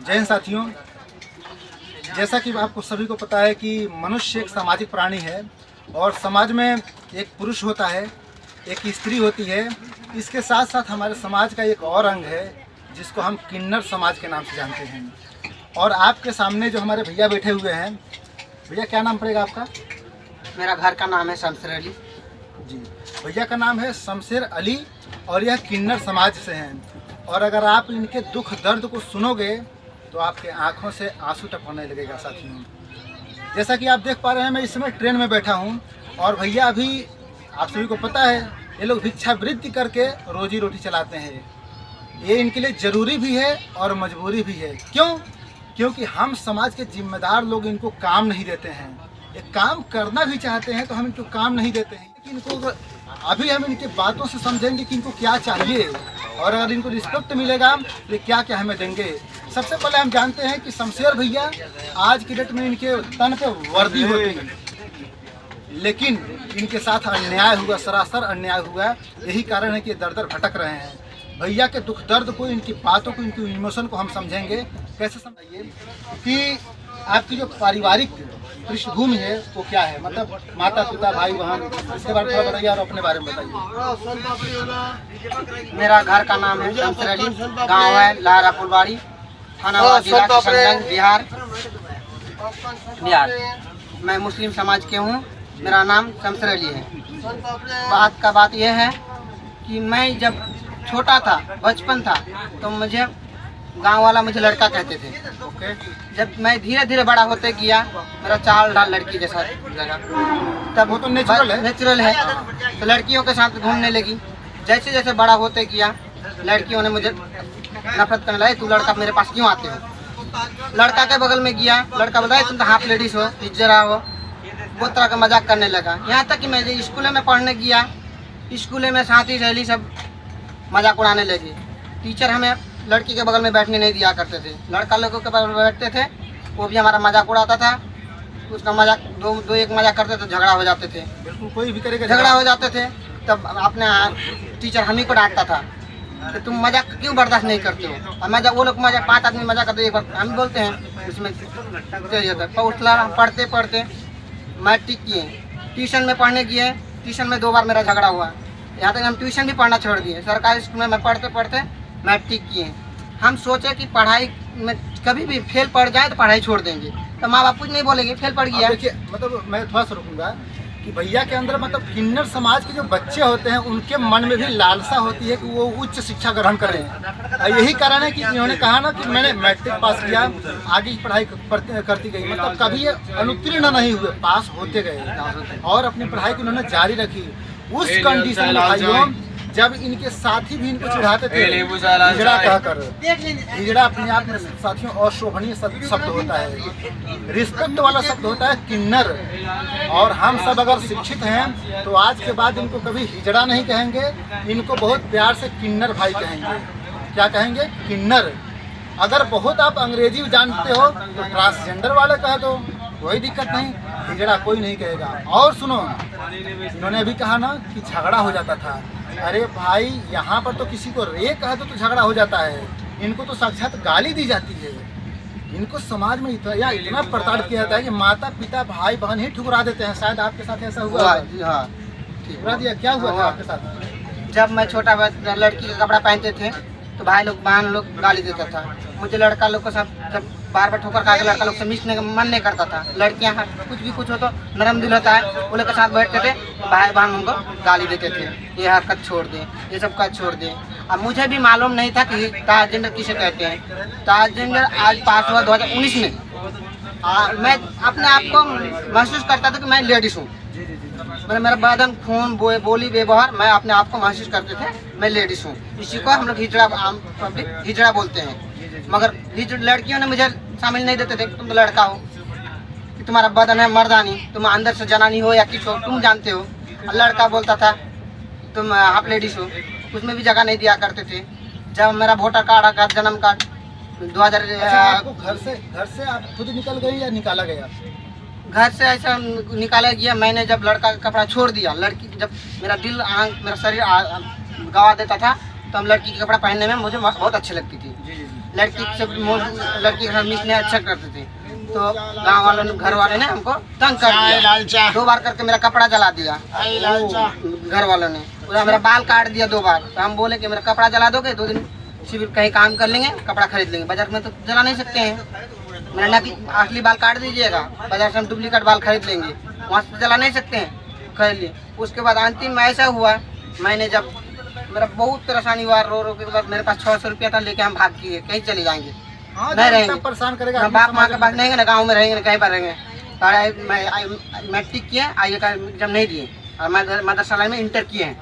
जय हिंद साथियों। जैसा कि आपको सभी को पता है कि मनुष्य एक सामाजिक प्राणी है और समाज में एक पुरुष होता है, एक स्त्री होती है। इसके साथ साथ हमारे समाज का एक और अंग है जिसको हम किन्नर समाज के नाम से जानते हैं। और आपके सामने जो हमारे भैया बैठे हुए हैं, भैया क्या नाम पड़ेगा आपका? मेरा घर का नाम है शमशेर अली जी। भैया का नाम है शमशेर अली और यह किन्नर समाज से हैं। और अगर आप इनके दुख दर्द को सुनोगे तो आपके आंखों से आंसू टपकने लगेगा साथियों। जैसा कि आप देख पा रहे हैं, मैं इस समय ट्रेन में बैठा हूं और भैया अभी आप सभी को पता है ये लोग भिक्षावृत्ति करके रोजी रोटी चलाते हैं। ये इनके लिए ज़रूरी भी है और मजबूरी भी है। क्यों? क्योंकि हम समाज के जिम्मेदार लोग इनको काम नहीं देते हैं। एक काम करना भी चाहते हैं तो हम इनको काम नहीं देते हैं। लेकिन इनको अभी हम इनकी बातों से समझेंगे कि इनको क्या चाहिए और अगर इनको रिस्पेक्ट मिलेगा तो क्या क्या हमें देंगे। सबसे पहले हम जानते हैं कि शमशेर भैया आज की डेट में इनके तन पे वर्दी होती है, लेकिन इनके साथ अन्याय हुआ, सरासर अन्याय हुआ। यही कारण है कि दर दर भटक रहे हैं। भैया के दुख दर्द को, इनकी बातों को, इनकी इमोशन को हम समझेंगे। कैसे समझाइए कि आपकी जो पारिवारिक पृष्ठभूमि है वो क्या है, मतलब माता पिता भाई बहन, इसके बारे में थोड़ा बताइए और अपने बारे में बताइए। मेरा घर का नाम है शमशेर अली, गांव है लहरा फुलवाड़ी, थाना जिला किशनगंज, बिहार। मैं मुस्लिम समाज के हूँ। मेरा नाम शमशेर अली है। बात यह है कि मैं जब छोटा था, बचपन था, तो मुझे गांव वाला मुझे लड़का कहते थे। ओके। जब मैं धीरे धीरे बड़ा होते गया, मेरा चाल ढाल लड़की जैसा लगा। तब वो तो नेचुरल है। तो लड़कियों के साथ घूमने लगी। जैसे जैसे बड़ा होते गया, लड़कियों ने मुझे नफरत करने लगे, तू लड़का मेरे पास क्यों आते हो। लड़का के बगल में गया, लड़का बताया तुम तो हाफ लेडीज हो, इज्जरा हो, बहुत तरह का मजाक करने लगा। यहाँ तक कि मैं स्कूल में पढ़ने गया, स्कूल में साथी सहेली सब मजाक उड़ाने लगे। टीचर हमें लड़की के बगल में बैठने नहीं दिया करते थे। लड़का लोगों के बगल में बैठते थे, वो भी हमारा मजाक उड़ाता था। उसका मजाक दो एक मजाक करते थे, झगड़ा हो जाते थे। बिल्कुल, कोई भी करेगा झगड़ा हो जाते थे। तब अपने टीचर हम ही को डांटता था कि तुम मजाक क्यों बर्दाश्त नहीं करते हो। और मजाक वो लोग मजाक 5 आदमी मजाक करते, एक बार हम बोलते हैं उसमें पढ़ते पढ़ते मैट्रिक किए, ट्यूशन में पढ़ने गए। ट्यूशन में 2 बार मेरा झगड़ा हुआ। यहाँ तक हम ट्यूशन भी पढ़ना छोड़ दिए। सरकारी स्कूल में मैं पढ़ते पढ़ते मैट्रिक किए। हम सोचे कि पढ़ाई में कभी भी फेल पड़ जाए तो पढ़ाई छोड़ देंगे, तो माँ बाप कुछ नहीं बोलेंगे, फेल पड़ गया। देखिए, मतलब मैं थोड़ा सा रुकूंगा कि भैया के अंदर, मतलब किन्नर समाज के जो बच्चे होते हैं उनके मन में भी लालसा होती है कि वो उच्च शिक्षा ग्रहण करें। और यही कारण है कि इन्होंने कहा ना कि मैंने मैट्रिक पास किया, आगे की पढ़ाई करती गई, मतलब कभी ये अनुत्तीर्ण नहीं हुए, पास होते गए और अपनी पढ़ाई को इन्होंने जारी रखी। उस कंडीशन में भाइयों, जब इनके साथी भी इनको चिढ़ाते थे हिजड़ा कहकर, हिजड़ा अपने आप में साथियों अशोभनीय शब्द होता है, रिस्पेक्ट वाला शब्द होता है किन्नर। और हम सब अगर शिक्षित हैं तो आज के बाद इनको कभी हिजड़ा नहीं कहेंगे, इनको बहुत प्यार से किन्नर भाई कहेंगे। क्या कहेंगे? किन्नर। अगर बहुत आप अंग्रेजी जानते हो तो ट्रांसजेंडर वाले कह दो, कोई दिक्कत नहीं, हिजड़ा कोई नहीं कहेगा। और सुनो, इन्होंने अभी कहा ना कि झगड़ा हो जाता था। अरे भाई, यहाँ पर तो किसी को रे कह दो तो झगड़ा हो जाता है, इनको तो साक्षात गाली दी जाती है। इनको समाज में इतना प्रताड़ित किया जाता है कि माता पिता भाई बहन ही ठुकरा देते हैं। शायद आपके साथ ऐसा हुआ? हाँ, ठुकरा दिया। क्या हुआ था आपके साथ? जब मैं छोटा लड़की का कपड़ा पहनते थे तो भाई लोग बहन लोग गाली देता था मुझे। लड़का लोग को सब जब बार बार ठोकर खा के लड़का लोग से मिलने का मन नहीं करता था। लड़कियां कुछ हो तो नरम दिल होता है, वो लोग के साथ बैठते थे तो भाई बहन उनको गाली देते थे, ये हरकत छोड़ दे, ये सब का छोड़ दे। अब मुझे भी मालूम नहीं था कि ट्रांसजेंडर किसे कहते हैं। ट्रांसजेंडर आज पास हुआ 2019 में। मैं अपने आप को महसूस करता था कि मैं लेडीज हूँ। मेरा बदन, खून, बोली, व्यवहार, मैं अपने आप को महसूस करते थे मैं लेडीज हूँ। इसी को हम लोग हिजड़ा बोलते हैं। मगर लड़कियों ने मुझे शामिल नहीं देते थे। तुम तो लड़का हो, कि तुम्हारा बदन है मर्दानी, तुम अंदर से जनानी हो या किस हो, तुम जानते हो। लड़का बोलता था तुम हाफ लेडीज हो, उसमें भी जगह नहीं दिया करते थे। जब मेरा वोटर कार्ड का जन्म कार्ड 2000 घर से आप खुद निकल गए या निकाला गया? घर से ऐसा निकाला गया। मैंने जब लड़का का कपड़ा छोड़ दिया, लड़की जब मेरा दिल मेरा शरीर गवा देता था तो हम लड़की का कपड़ा पहनने में मुझे बहुत अच्छी लगती थी। लड़की से लड़की के साथ मिसने अच्छा करते थे, तो गांव वालों ने घर वाले ने हमको तंग कर दिया, 2 बार करके मेरा कपड़ा जला दिया घर वालों ने, पूरा मेरा बाल काट दिया 2 बार। तो हम बोले कि मेरा कपड़ा जला दोगे 2 दिन सिर्फ कहीं काम कर लेंगे, कपड़ा खरीद लेंगे, बाजार में तो जला नहीं सकते हैं। मैंने ना कि असली बाल काट दीजिएगा, बाजार से हम डुप्लीकेट बाल खरीद लेंगे, वहाँ से जला नहीं सकते हैं, खरीद लिए। उसके बाद अंतिम में ऐसा हुआ, मैंने जब मेरा बहुत परेशानी हुआ, रो के बाद मेरे पास 600 रुपया था, लेके हम भाग गए, कहीं चले जाएंगे, नहीं रहेंगे, परेशान करेगा, ना बाप माँ के पास नहीं, ना गाँव में रहेंगे, ना कहीं पर रहेंगे। मैट्रिक किए, आईए का एग्जाम नहीं दिए, और मदरसा लाइन में इंटर किए हैं,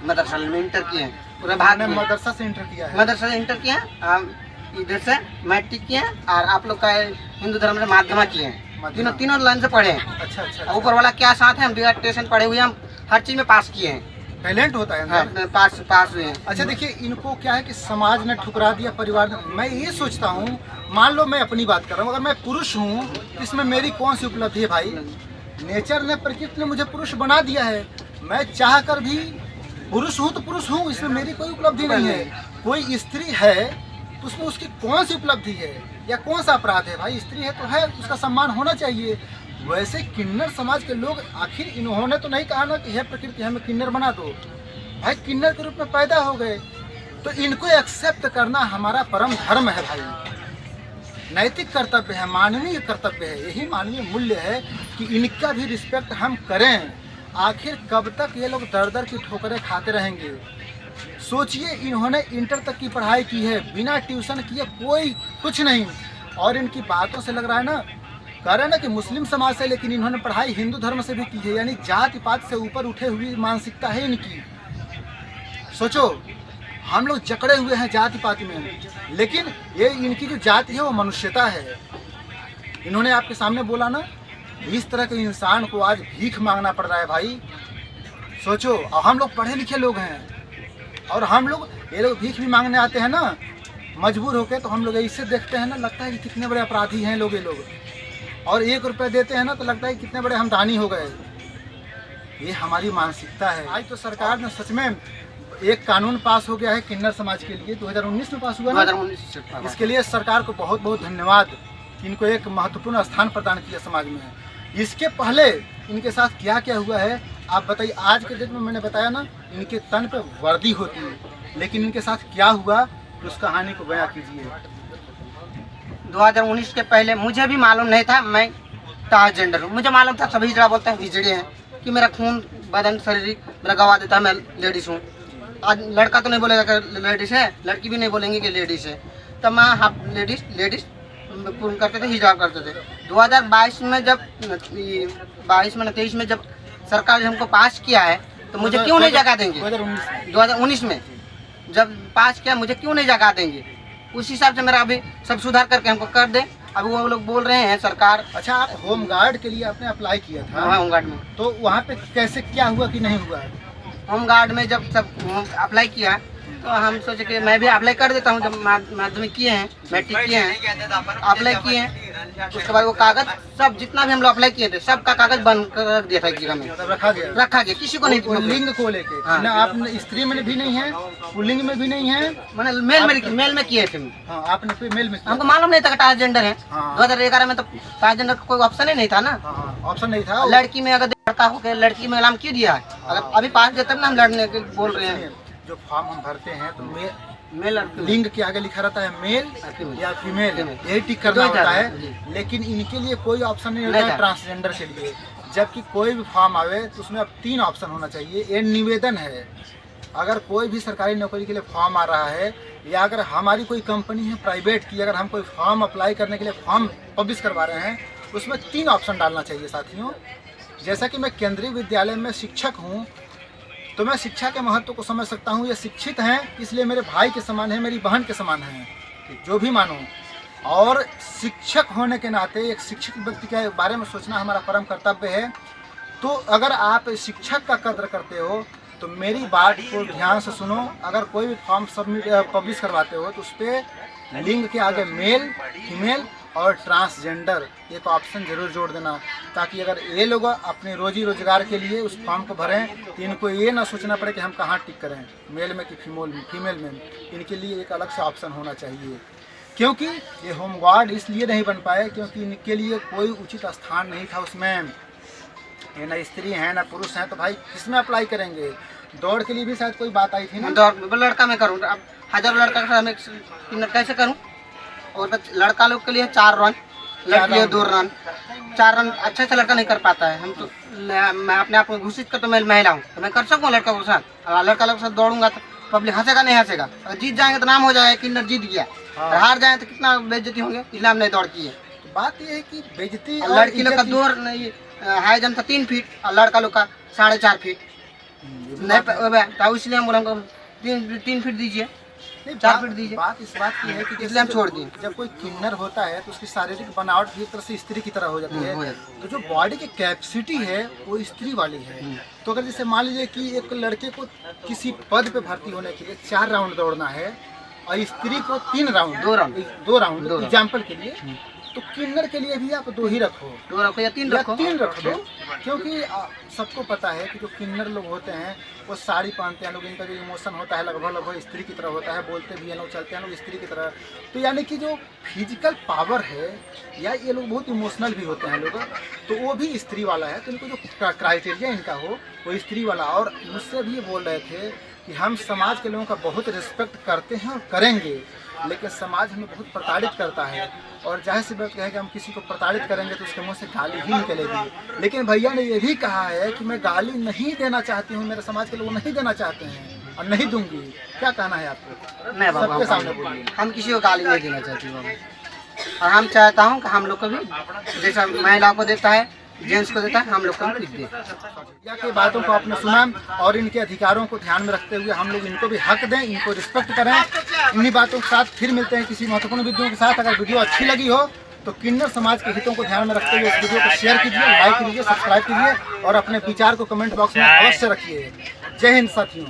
मदरसा लाइन में इंटर किए हैं, पूरा भाग में मदरसा से इंटर किया है, मदरसा से इंटर किए हैं, हम इधर से मैट्रिक किए हैं, और आप लोग का हिंदू धर्म से माध्यमिक किए हैं, तीनों लाइन से पढ़े हैं। अच्छा। ऊपर वाला क्या साथ है, हम बिहार स्टेशन पढ़े हुए, हम हर चीज में पास किए हैं, टैलेंट होता है हाँ, पास हुए हैं। अच्छा देखिए, इनको क्या है कि समाज ने ठुकरा दिया, परिवार ने। मैं ये सोचता हूँ, मान लो मैं अपनी बात कर रहा हूँ, अगर मैं पुरुष हूँ तो इसमें मेरी कौन सी उपलब्धि है भाई? नेचर ने, प्रकृति ने मुझे पुरुष बना दिया है, मैं चाह कर भी पुरुष हूँ तो पुरुष हूँ, इसमें मेरी कोई उपलब्धि नहीं है। कोई स्त्री है तो उसमें उसकी कौन सी उपलब्धि है या कौन सा अपराध है? भाई स्त्री है तो है, उसका सम्मान होना चाहिए। वैसे किन्नर समाज के लोग, आखिर इन्होंने तो नहीं कहा ना कि हे प्रकृति हमें किन्नर बना दो, भाई किन्नर के रूप में पैदा हो गए, तो इनको एक्सेप्ट करना हमारा परम धर्म है भाई, नैतिक कर्तव्य है, मानवीय कर्तव्य है, यही मानवीय मूल्य है कि इनका भी रिस्पेक्ट हम करें। आखिर कब तक ये लोग दर दर की ठोकरें खाते रहेंगे? सोचिए, इन्होंने इंटर तक की पढ़ाई की है, बिना ट्यूशन किए, कोई कुछ नहीं, और इनकी बातों से लग रहा है ना, कह रहे हैं ना कि मुस्लिम समाज से, लेकिन इन्होंने पढ़ाई हिंदू धर्म से भी की है, यानी जाति पात से ऊपर उठे हुई मानसिकता है इनकी। सोचो, हम लोग जकड़े हुए हैं जाति पाति में, लेकिन ये इनकी जो जाति है वो मनुष्यता है। इन्होंने आपके सामने बोला ना, इस तरह के इंसान को आज भीख मांगना पड़ रहा है भाई। सोचो, और हम लोग पढ़े लिखे लोग हैं, और हम लोग, ये लोग भीख भी मांगने आते हैं ना मजबूर होके, तो हम लोग इससे देखते हैं ना, लगता है कि कितने बड़े अपराधी हैं लोग ये लोग, और 1 रुपये देते हैं ना तो लगता है कि कितने बड़े हम दानी हो गए। ये हमारी मानसिकता है। आज तो सरकार ने सच में एक कानून पास हो गया है किन्नर समाज के लिए, 2019 में पास हुआ ना, 2019। इसके लिए सरकार को बहुत बहुत धन्यवाद, इनको एक महत्वपूर्ण स्थान प्रदान किया समाज में। इसके पहले इनके साथ क्या क्या हुआ है आप बताइए। आज के डेट में मैंने बताया ना, इनके तन पे वर्दी होती है, लेकिन इनके साथ क्या हुआ तो उस कहानी को बयां कीजिए। 2019 के पहले मुझे भी मालूम नहीं था मैं ट्रांसजेंडर हूँ। मुझे मालूम था सभी जगह बोलते हैं हिजड़े हैं, कि मेरा खून बदन शरीर मेरा गवा देता है, मैं लेडीज़ हूँ। आज लड़का तो नहीं बोलेगा कि लेडीज़ है, लड़की भी नहीं बोलेंगे कि लेडीज़ है, तब मैं हाँ लेडीज़ पूर्ण करते थे, हिजाब करते थे। 2022 में जब 23 में जब सरकार ने हमको पास किया है, तो मुझे क्यों नहीं जगह देंगे? 2019 में जब पास किया, मुझे क्यों नहीं जगह देंगे? उस हिसाब से मेरा अभी सब सुधार करके हमको कर दे। अभी वो लोग बोल रहे हैं सरकार। अच्छा, आप होम गार्ड के लिए आपने अप्लाई किया था? हाँ, होम गार्ड में। तो वहाँ पे कैसे क्या हुआ कि नहीं हुआ? होम गार्ड में जब सब अप्लाई किया तो हम सोचे कि मैं भी अप्लाई कर देता हूँ। जब माध्यमिक किए हैं, मैट्रिक किए हैं, अप्लाई किए हैं, उसके बाद वो कागज सब जितना भी हम लोग अप्लाई किए थे, सबका कागज बंद कर रख दिया था एक जगह में, रखा गया, किसी को नहीं। लिंग को लेके हाँ। ना, आप स्त्री में भी नहीं है, पुल्लिंग में भी नहीं है, मैंने मेल में किए थे। हाँ, आपने मेल में किया। हमको मालूम नहीं था कि ट्रांसजेंडर है। हाँ। 2011 में तो ट्रांसजेंडर का कोई ऑप्शन ही नहीं था ना। ऑप्शन नहीं था। लड़की में अगर लड़का हो गया, लड़की में नाम क्यों दिया है? अगर अभी पास देते ना, हम लड़ने के बोल रहे हैं। जो फॉर्म हम भरते हैं तो मेल लिंग के आगे लिखा रहता है मेल या फीमेल, यही टिक करना होता है। लेकिन इनके लिए कोई ऑप्शन नहीं होता है ट्रांसजेंडर के लिए। जबकि कोई भी फॉर्म आवे तो उसमें अब 3 ऑप्शन होना चाहिए। ये निवेदन है, अगर कोई भी सरकारी नौकरी के लिए फॉर्म आ रहा है, या अगर हमारी कोई कंपनी है प्राइवेट की, अगर हम कोई फॉर्म अप्लाई करने के लिए फॉर्म पब्लिश करवा रहे हैं, उसमें 3 ऑप्शन डालना चाहिए साथियों। जैसा कि मैं केंद्रीय विद्यालय में शिक्षक हूँ, तो मैं शिक्षा के महत्व को समझ सकता हूँ। ये शिक्षित हैं, इसलिए मेरे भाई के समान है, मेरी बहन के समान है, जो भी मानो। और शिक्षक होने के नाते एक शिक्षित व्यक्ति के बारे में सोचना हमारा परम कर्तव्य है। तो अगर आप शिक्षक का कद्र करते हो तो मेरी बात को ध्यान से सुनो। अगर कोई भी फॉर्म सबमिट पब्लिश करवाते हो तो उस पर लिंग के आगे मेल, फीमेल और ट्रांसजेंडर एक ऑप्शन जरूर जोड़ देना, ताकि अगर ये लोग अपने रोजी रोजगार के लिए उस फॉर्म को भरें तो इनको ये ना सोचना पड़े कि हम कहाँ टिक करें, मेल में कि फीमेल में। इनके लिए एक अलग से ऑप्शन होना चाहिए, क्योंकि ये होमगार्ड इसलिए नहीं बन पाए क्योंकि इनके लिए कोई उचित स्थान नहीं था उसमें। ये ना स्त्री हैं ना पुरुष हैं, तो भाई किसमें अप्लाई करेंगे? दौड़ के लिए भी शायद कोई बात आई थी ना। दौड़ लड़का में करूँ, अब हजारों लड़का के साथ मैं किन्नर कैसे करूँ? और लड़का लोग के लिए 4 रन, लड़के के लिए 2 रन, 4 रन अच्छे से लड़का नहीं कर पाता है। हम तो मैं अपने आप को घोषित कर तो मैं महिला हूँ, तो मैं कर सकूँ लड़का के साथ। लड़का लोग के साथ दौड़ूंगा तो पब्लिक हंसेगा नहीं हंसेगा? अगर जीत जाएंगे तो नाम हो जाएगा किन्नर जीत गया, और हार जाए तो कितना बेइज्जती होंगे, इसलिए हमने दौड़ की है। तो बात ये है कि बेइज्जती, लड़की लोग का दौड़ हाई जंप था 3 फीट और लड़का लोग का 4.5 फीट नहीं, तो इसलिए हम बोला 3 फीट दीजिए, 4 फीट दीजिए। बात इस बात की है कि इसलिए हम छोड़ दिए। जब कोई किन्नर होता है तो उसकी शारीरिक बनावट भी एक तरह से स्त्री की तरह हो जाती है, तो जो बॉडी की कैपेसिटी है वो स्त्री वाली है। तो अगर जैसे मान लीजिए कि एक लड़के को किसी पद पे भर्ती होने के लिए 4 राउंड दौड़ना है और स्त्री को 3 राउंड 2 राउंड एग्जाम्पल के लिए, तो किन्नर के लिए भी आप 2 ही रखो, 2 रखो या 3 रखो, 3 रख दो। क्योंकि सबको पता है कि जो किन्नर लोग होते हैं वो साड़ी पहनते हैं लोग, इनका जो इमोशन होता है लगभग स्त्री की तरह होता है, बोलते भी हैं लोग, चलते हैं लोग स्त्री की तरह। तो यानी कि जो फिजिकल पावर है या ये लोग बहुत इमोशनल भी होते हैं लोग, तो वो भी स्त्री वाला है। तो इनको जो क्राइटेरिया इनका हो वो स्त्री वाला। और मुझसे भी ये बोल रहे थे कि हम समाज के लोगों का बहुत रिस्पेक्ट करते हैं और करेंगे, लेकिन समाज हमें बहुत प्रताड़ित करता है, और जाहिर सी बात है कि हम किसी को प्रताड़ित करेंगे तो उसके मुंह से गाली ही निकलेगी। लेकिन भैया ने ये भी कहा है कि मैं गाली नहीं देना चाहती हूँ, मेरे समाज के लोग नहीं देना चाहते हैं और नहीं दूंगी। क्या कहना है आपको? नहीं बाबा, सबके सामने बोलिए। हम किसी को गाली नहीं देना चाहते बाबा, और हम चाहता हूँ कि हम लोग को भी जैसा महिलाओं को देता है, जेंट्स को देता है, हम लोग को भी दे। भैया की बातों को आपने सुना और इनके अधिकारों को ध्यान में रखते हुए हम लोग इनको भी हक दें, इनको रिस्पेक्ट करें। इन्हीं बातों के साथ फिर मिलते हैं किसी महत्वपूर्ण वीडियो के साथ। अगर वीडियो अच्छी लगी हो तो किन्नर समाज के हितों को ध्यान में रखते हुए इस वीडियो को शेयर कीजिए, लाइक कीजिए, सब्सक्राइब कीजिए और अपने विचार को कमेंट बॉक्स में अवश्य रखिए। जय हिंद साथियों।